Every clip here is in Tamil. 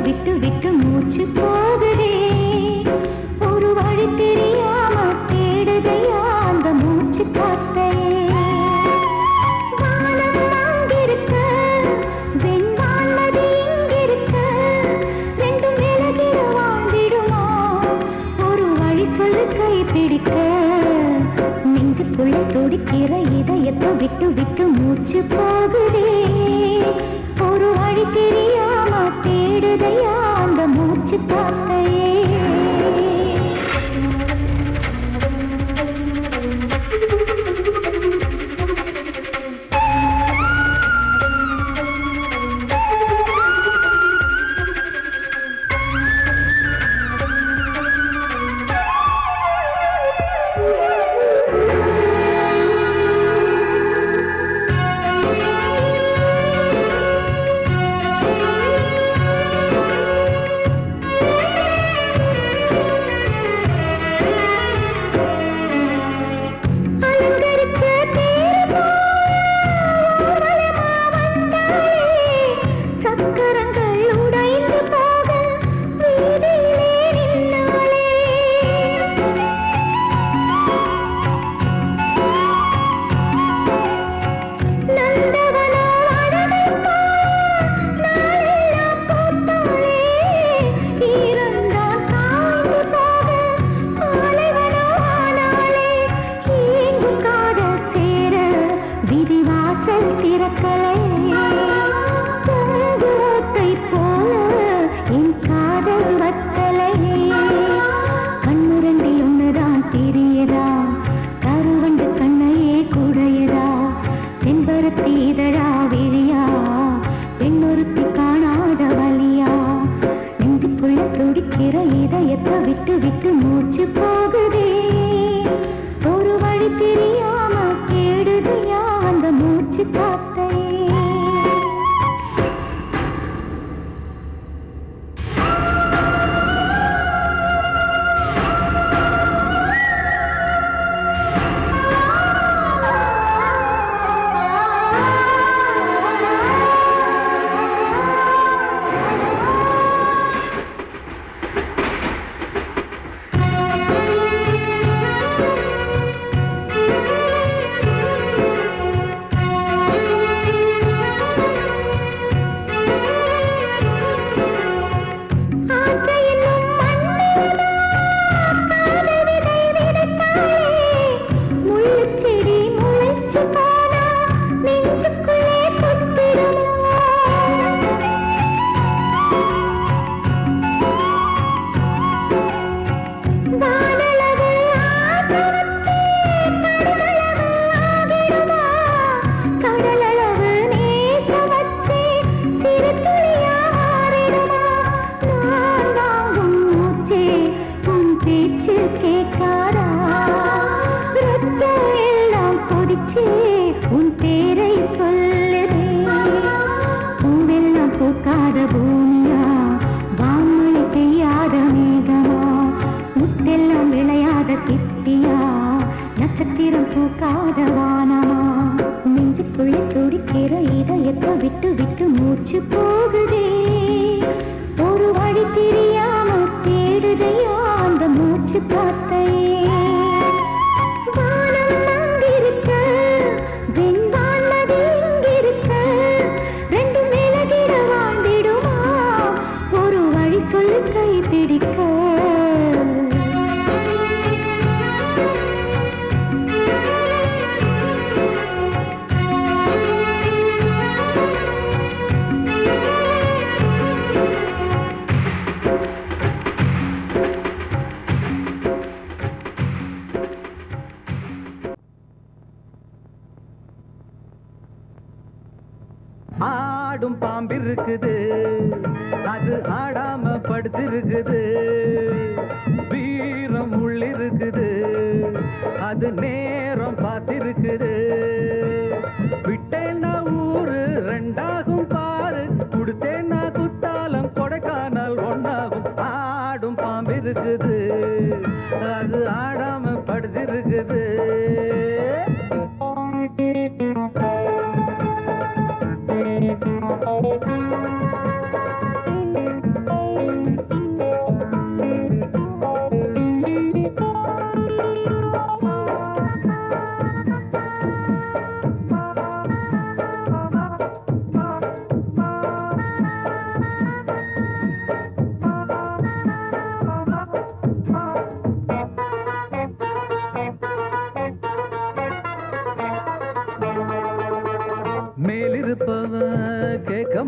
விட்டு விட்டு மூச்சு போகுதே ஒரு வழி தெரியாம தேடுதையா அந்த மூச்சு காத்தையே வானம் அங்கிருக்க வெண்வானது இங்கிருக்க ரெண்டும் விலகிட வாழ்ந்திடுமா ஒரு வழி சொல்லு கை பிடிக்க நெஞ்சுக்குள்ள துடிக்கிற இதயத்தை விட்டு விட்டு மூச்சு போகுதே ஒரு வழி தெரியாம தேடுதையா அந்த மூச்சு காத்தையே விட்டு விட்டு மூச்சு போகுதே ஒரு வழி தெரியாம தேடுதையா அந்த மூச்சு காத்தையே உன் பேரை சொல்லுதே பூவெல்லாம் பூக்காத பூமியா வான்மொழி பெய்யாத மேகமா முத்தெல்லாம் விளையாத சிப்பியா நட்சத்திரம் பூக்காத வானமா நெஞ்சுக்குள்ளே துடிக்கிற இதயத்தை விட்டு விட்டு மூச்சு போகுதே ஒரு வழி தெரியாம தேடுதையா அந்த மூச்சு காத்தையே கை பிடிக்க ஆடும் பாம்பிருக்குது அது ஆடாம படுத்திருக்குது வீரம் உள்ளிருக்குது அது நேரம் பார்த்திருக்குது விட்டேன்னா ஊரு ரெண்டாகும் பாரு கொடுத்தேன்னா குத்தாலம் கொடைக்கானல் ஒன்னாகும் ஆடும் பாம்பிருக்குது அது ஆடாம படுத்திருக்குது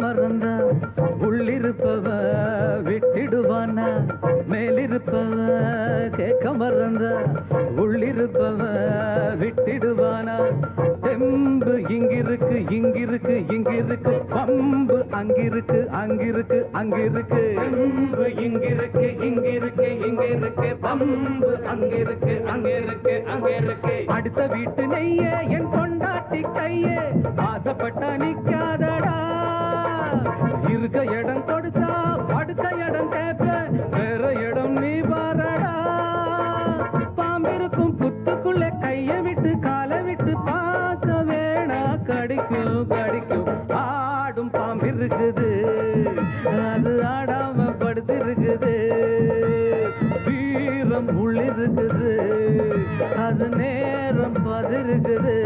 மறந்தா உள்ளிருப்பவ விட்டிடுவானா மேலிருப்பவ கேட்க மறந்தா உள்ளிருப்பவ விட்டிடுவானா தெம்பு இங்கிருக்கு இங்கிருக்கு இங்கிருக்கு பம்பு அங்கிருக்கு அங்கிருக்கு அங்கிருக்கு தெம்பு இங்கிருக்கு இங்கிருக்கு இங்கிருக்கு பம்பு அங்கிருக்கு அங்கிருக்கு அங்கிருக்கு அடுத்த வீட்டு நெய்யே என் கொண்டாட்டி கையே ஆசைப்பட்டா நிக்காதடா இருக்க இடம் கொடுத்தா படுக்க இடம் கேட்ப வேற இடம் நீ பாரடா பாம்பிருக்கும் புத்துக்குள்ள கைய விட்டு காலை விட்டு பார்க்க வேணா கடிக்கும் கடிக்கும் ஆடும் பாம்பிருக்குது அது ஆடாம படுத்திருக்குது வீரம் உள்ளிருக்குது அது நேரம் பதிருக்குது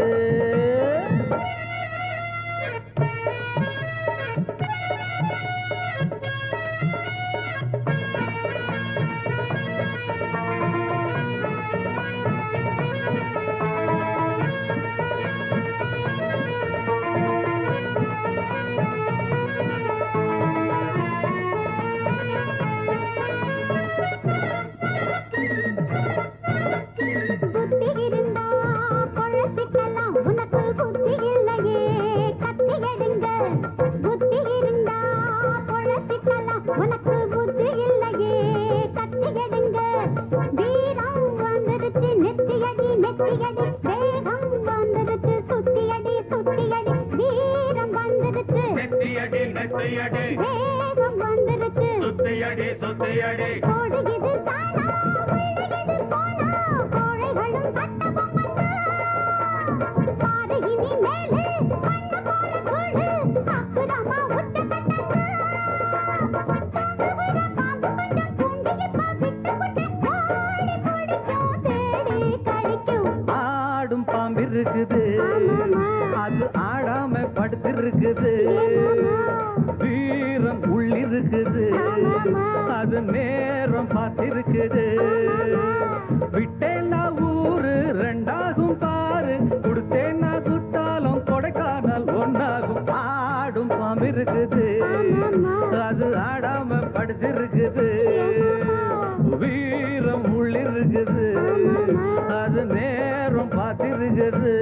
அது ஆடாம படுத்திருக்குது வீரம் உள்ளிருக்குது அது நேரம் பார்த்திருக்குது விட்டேன்னா ஊரு ரெண்டாகும் பாரு கொடுத்தேன்னா குத்தாலும் கொடைக்கானல் ஒன்னாகும் ஆடும் பாம்பு இருக்குது அது ஆடாம படுத்திருக்குது வீரம் உள்ளிருக்குது அது நேரம் பார்த்திருக்குது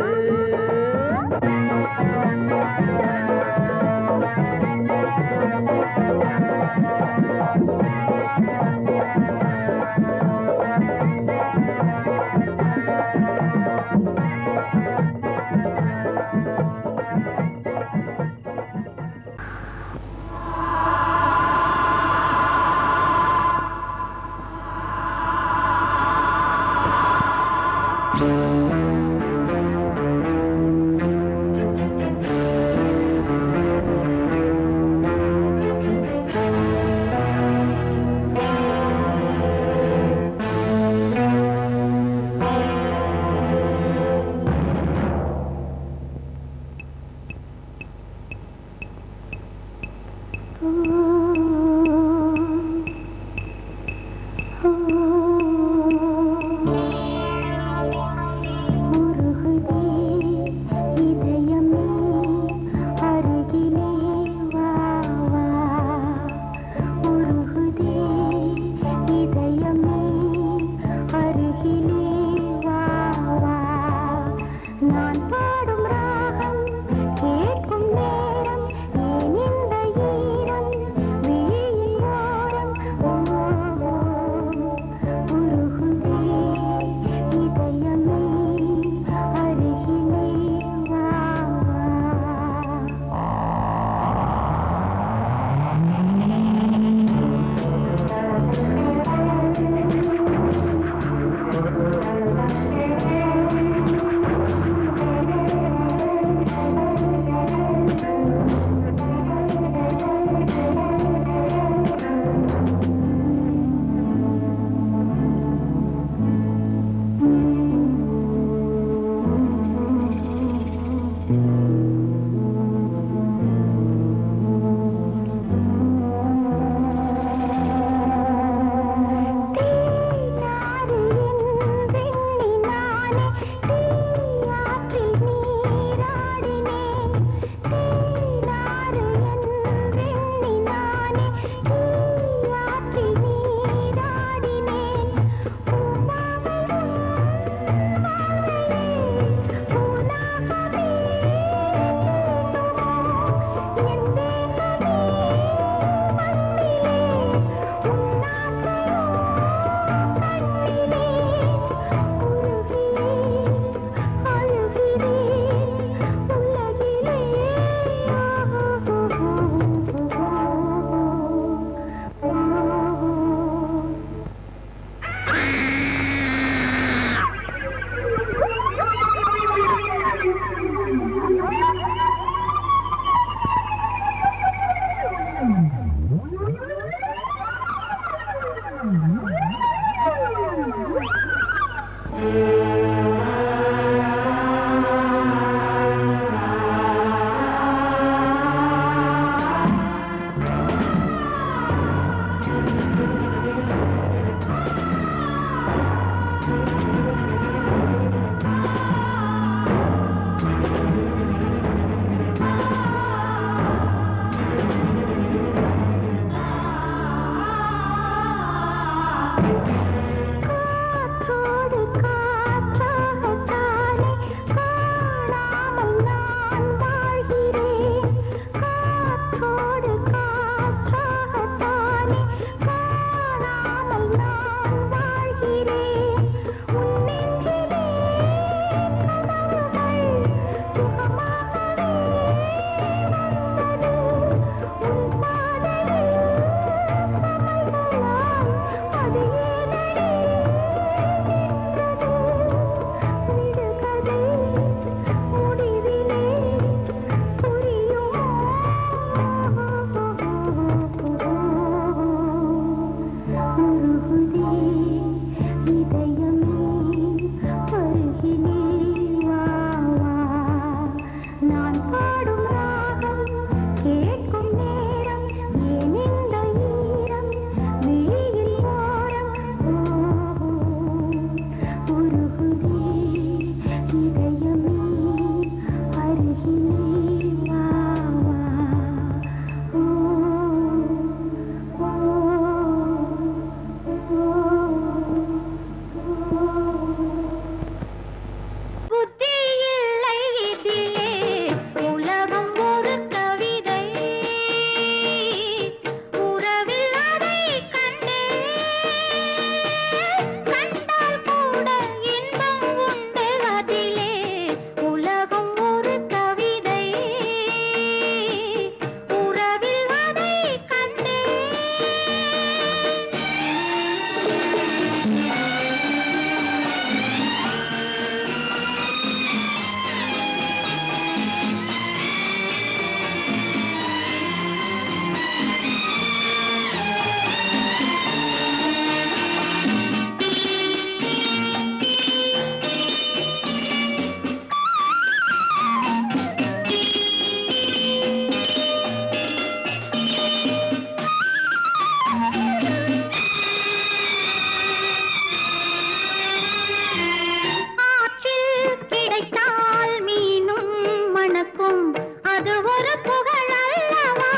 மணக்கும் அது ஒரு புகழ் அல்லவா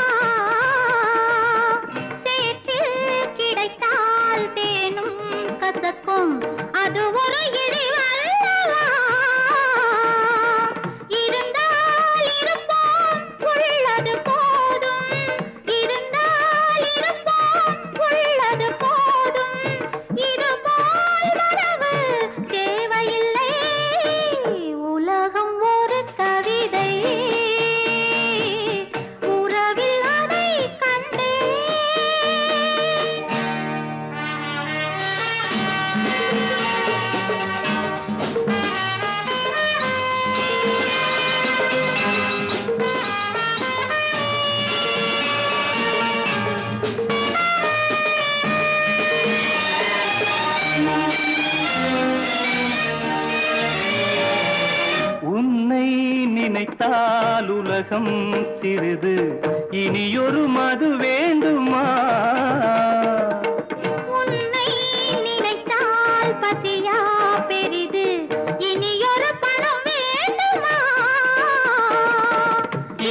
சேற்றில் கிடைத்தால் தேனும் கசக்கும் அது ஒரு இழிவல்லவா இருந்தால் இருப்போம் உள்ளது போதும் இருந்தால் இருப்போம் உள்ளது போதும் இதுபோல் வரவு தேவையில்லை உலகம் ஒரு கவிதை உறவில் அதை கண்டேன் உன்னை நினைத்தால் உலகம் சிறிது இனியொரு மது வேண்டுமா உன்னை நினைத்தால் பசியா பெரிது இனியொரு பணம் வேண்டுமா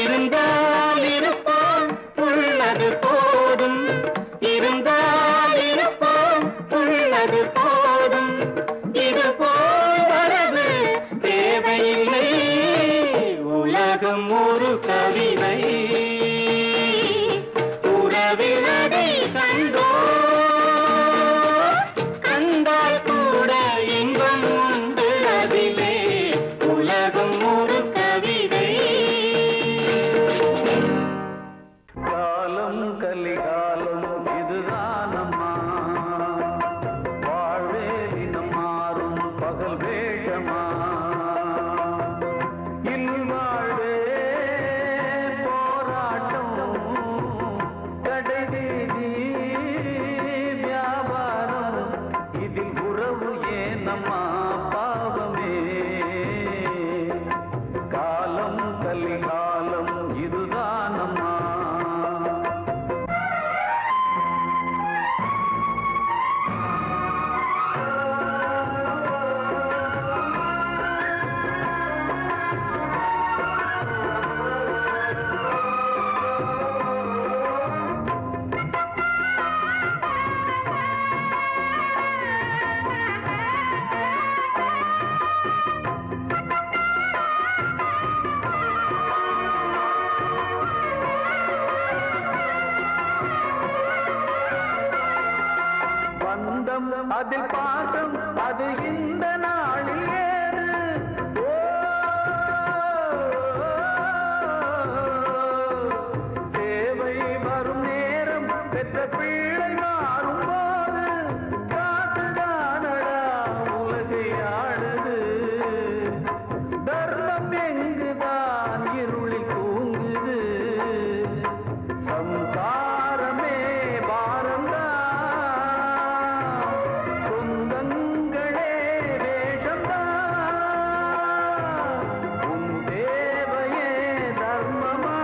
இருந்தால் இருப்போம் உள்ளது போதும் இருந்தால் இருப்போம் உள்ளது போதும் இது போல் வரவு தேவையில்லை உலகம் ஒரு கவிதை உறவில் அதை கண்டோ கண்டால் கூட இன்பம் உண்டு அதிலே உலகம் ஒரு கவிதை காலம் கலிகாலம் இதுதானம்மா வாழ்வே தினம் மாறும் பகல் வேஷமா இல்வாழ்வே போராட்டம் கடைவீதி வியாபாரம் இதில் உறவு ஏனம்மா பாவமே காலம் கலிகாலம் இதுதானம்மா பந்தம் அதில் பாசம் அது இந்த நாளில் ஏது தேவை வரும் நேரம் பெற்ற பிள்ளை மாறும் போது காசுதானடா உலகை ஆடுது தர்மம் எங்குதான் இருளில் தூங்குது சம்சாரமே பாரம்தான் சொந்தங்களே வேஷம்தான் உன் தேவையே தர்மமா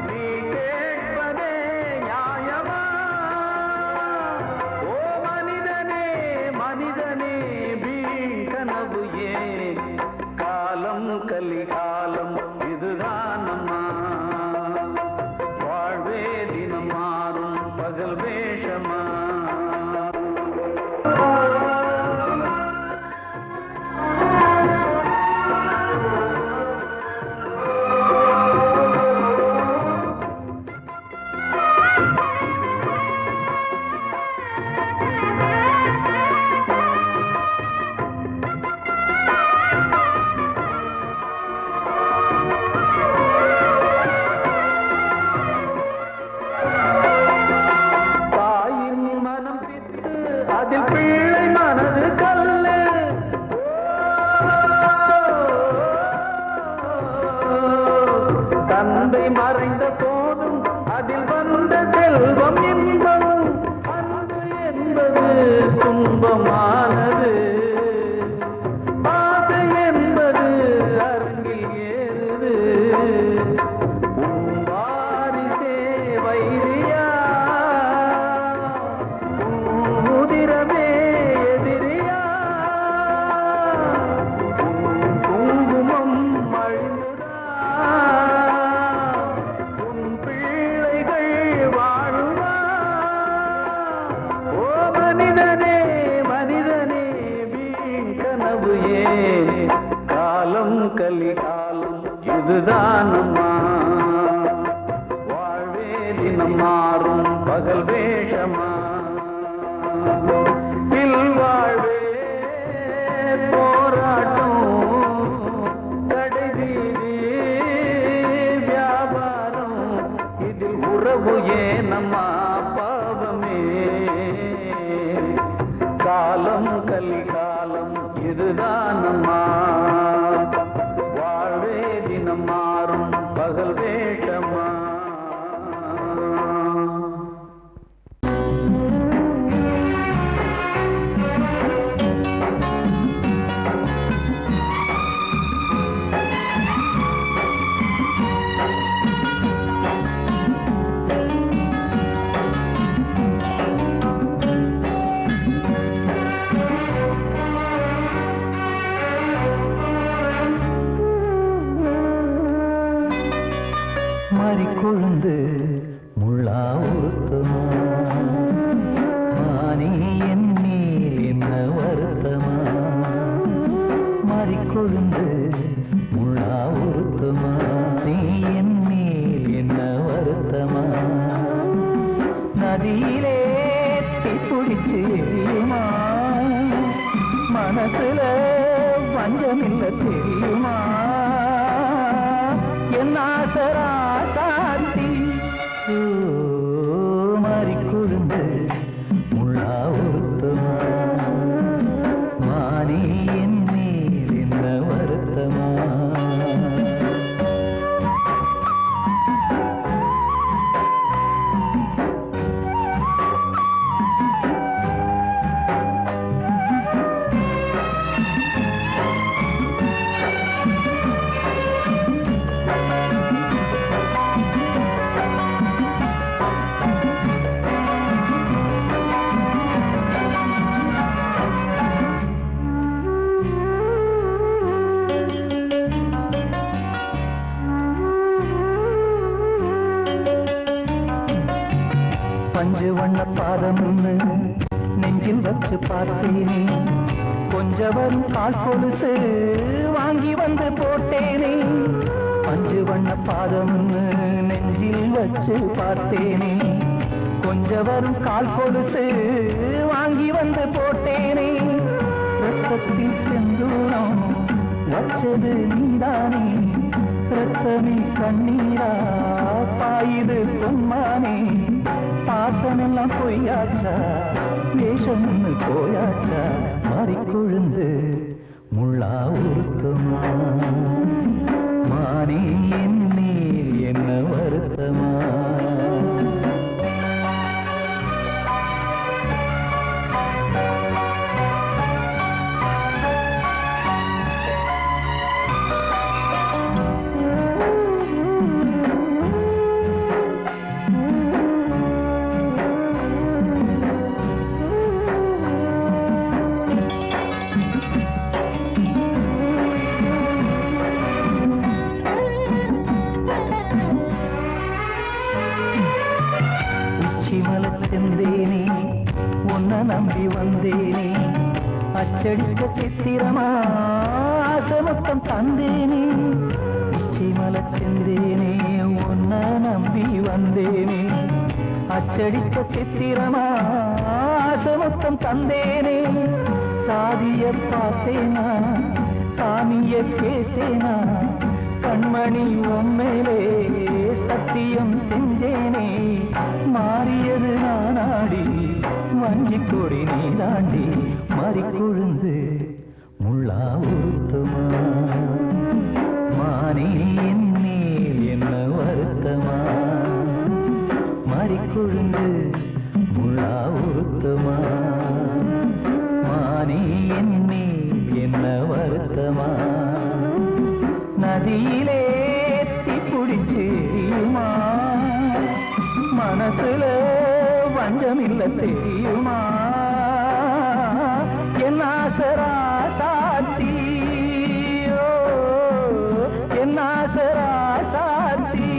நீ கேட்பதே நியாயமா ஓ மனிதனே மனிதனே வீண் கனவு ஏன் காலம் கலிகாலம் இதுதானம்மா வாழ்வே தினம் மாறும் பகல் வேஷமா தாயின் மனம் பித்து அதில் பிள்ளை மனது கல்லு தந்தை மறைந்த போதும் அதில் வந்த செல்வம் இன்பம் அன்பு என்பது துன்பமானது ஆசை என்பது அருகில் ஏறுது உன் வாரிசே வைரியா உன் முதிரமே எதிரியா உன் குங்குமம் உறவு ஏன் காலம் கலிகாலம் இதுதானம்மா வாழ்வே தினம் மாறும் பகல் வேஷமா இல்வாழ்வே போராட்டம் கடைவீதி வியாபாரம் இதில் உறவு ஏனம்மா பாவமே காலம் கலிகாலம் இதுதானம்மா வாழ்வே தினம் மாறும் பகல் வேஷமா கொழுந்து முள்ளா உறுத்தமா மானே என் மேல் என்ன வருத்தமா மாறிக்கொழுந்து முள்ளா உறுத்தமா நீ என் மேல் என்ன வருத்தமா நதியிலே பிடிச்சு எரியுமா மனசுல வஞ்சமில்ல தெரியுமா என் ஆசரா மாறிக்கொழுந்து முள்ளா உறுத்தமா மானே என் மேல் என்ன வருத்தமா பஞ்சு வண்ண பாதம்னு நெஞ்சில் வச்சு பார்த்தேனே கொஞ்சவன் கால் கொலுசு வாங்கி வந்து போட்டேனே பஞ்சு வண்ண பாதம்னு நெஞ்சில் வச்சு பார்த்தேனே கொஞ்சவன் கால் கொலுசு வாங்கி வந்து போட்டேனே ரத்தத்தில் செந்தூரம் வச்சது நீதானே ரத்தமே கண்ணீரா பாயுது பொன்மானே பாசமெல்லாம் பொய்யாச்சா வேஷம்னு போயாச்சா மாறிக்கொழுந்து முள்ளா உறுத்தமா மானே என் மேல் என்ன வருத்தமா செந்தேனே உன்னை நம்பி வந்தேனே அச்சடிக்க சித்திரமா ஆசமத்தம் தந்தேனே உச்சிமல செந்தேனே உன்னை நம்பி வந்தேனே அச்சடிக்க சித்திரமா ஆசமத்தம் தந்தேனே சாதிய பார்த்தேனா சாமிய கேட்டேனா கண்மணி உம்மேலே சத்தியம் செஞ்சேனே மாறியது நானாடி வஞ்சி கொடி நீ தாண்டி மாறிக்கொழுந்து முள்ளா உறுத்தமா மானே என் மேல் என்ன வருத்தமா மாறிக்கொழுந்து முள்ளா உறுத்தமா மானே என் மேல் என்ன வருத்தமா நதியிலே பிடிச்சு எரியுமா மனசுல வஞ்சமில்ல தெரியுமா என் ஆசரா சாத்தி என் ஆசரா சாத்தி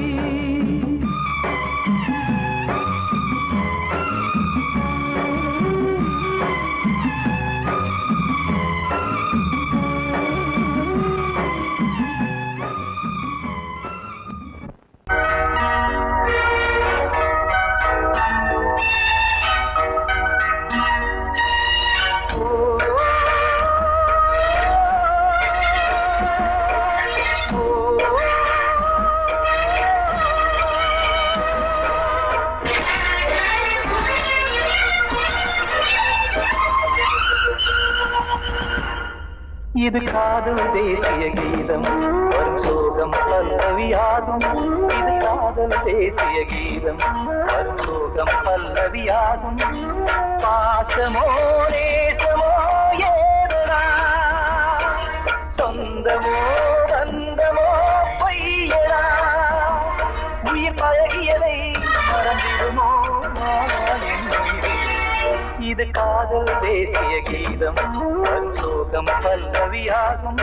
இது காதல் தேசிய கீதம் வரும் சோகம் பல்லவியாகும். இது காதல் தேசிய கீதம் வரும் சோகம் பல்லவியாகும். பாசமோ நேசமோ ஏதனா சொந்தமோ பந்தமோ பொய்யனா உயிர் பழகியதை மறந்திடுமோ இது காதல் தேசிய கீதம் வரும் சோகம் பல்லவியாகும்.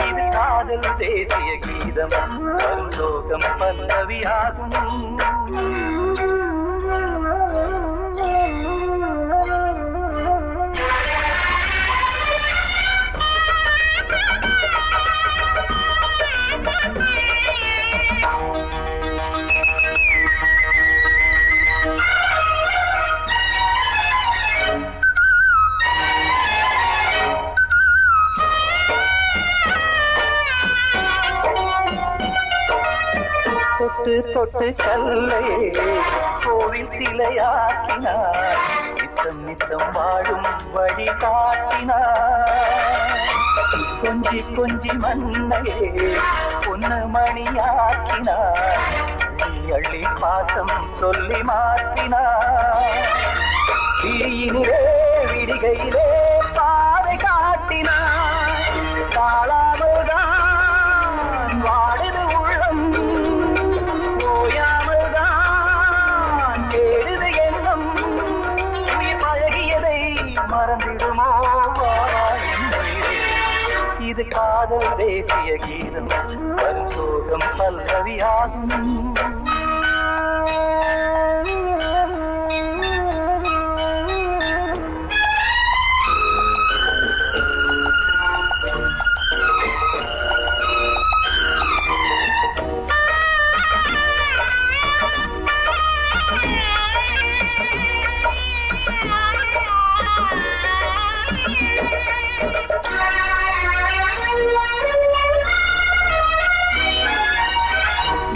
இது காதல் தேசிய கீதம் வரும் சோகம் பல்லவியாகும். தொட்டு தொட்டு கல்லையே கோவில் சிலையாக்கினார். நித்தம் நித்தம் வாழும் வழி காட்டினார். கொஞ்சி கொஞ்சி மண்ணையே பொன்னு மணியாக்கினார். அள்ளி பாசம் சொல்லி மாற்றினார். தீயினிலே விடிகையிலே பாதை காட்டினார். காளாமல்தான் வாடுது உள்ளம் ஓயாமல்தான் கேடுது எண்ணம் உயிர் பழகியதை மறந்திடுமோ இது காதல் தேசிய கீதம் வரும் சோகம் பல்லவியாகும்.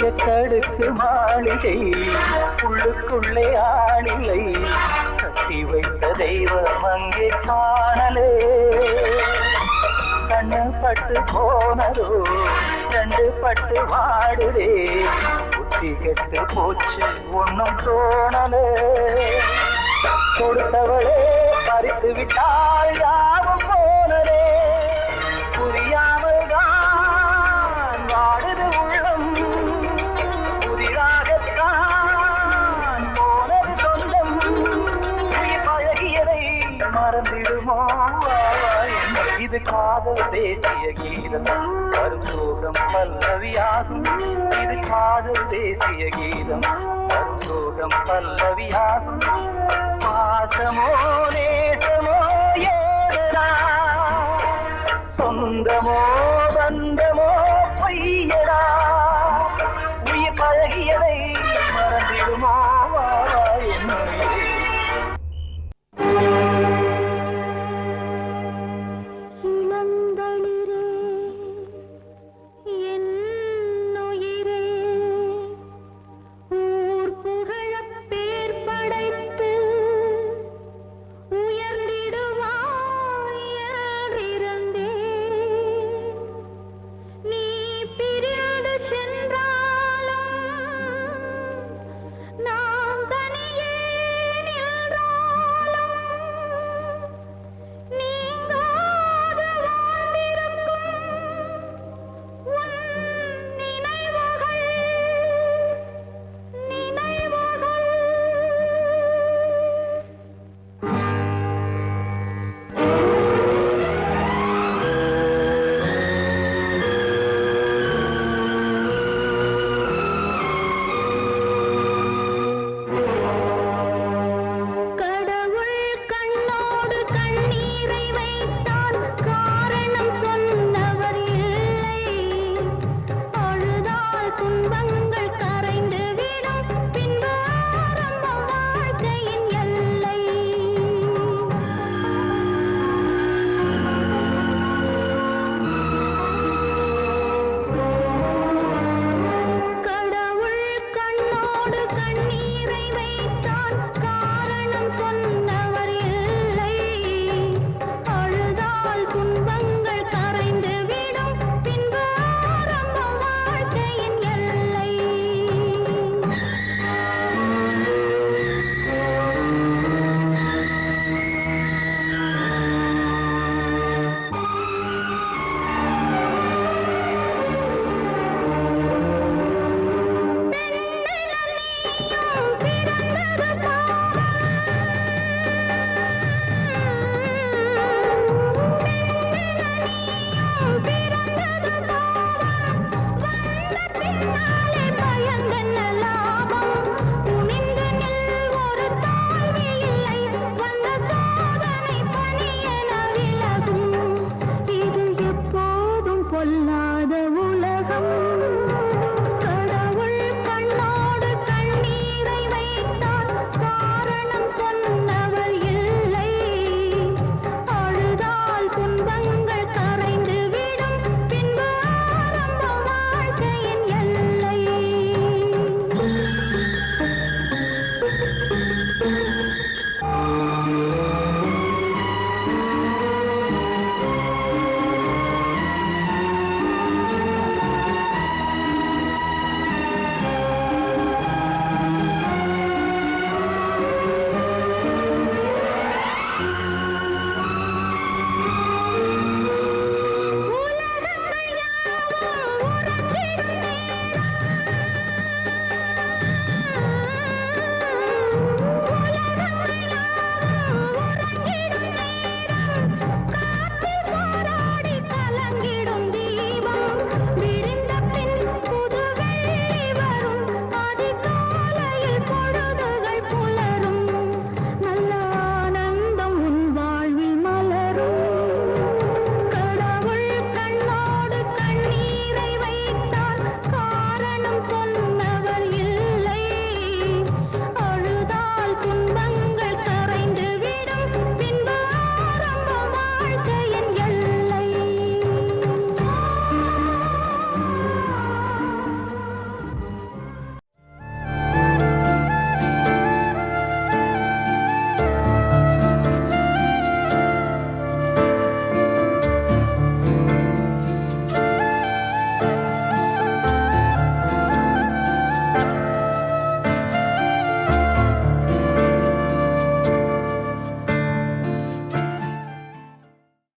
எட்டடுக்கு மாளிகை உள்ளுக்குள்ளே ஆளில்லை. கட்டி வைத்த தெய்வம் அங்கே காணலே. கண்ணு பட்டு போனதோ ரெண்டு பட்டு வாடுதே. புத்தி கெட்டு போச்சு ஒன்னும் தோணலே. கொடுத்தவளே பறித்து விட்டால் யாவும் போனதே. புரியாமல் தான் வாடுது உள்ளம் புதிராகத்தான் போனது சொந்தம் உயிர் பழகியதை மறந்திடுமோ இது காதல் தேசிய கீதம் வரும் சோகம் பல்லவியாகும். இது காதல் தேசிய கீதம் வரும் சோகம் பல்லவியாகும். பாசமோ நேசமோ ஏதனா சொந்தமோ பந்தமோ பொய்யடா உயிர் பழகியதை மறந்திடுமோ என்னுயிரே. நீ பிரிந்து வீர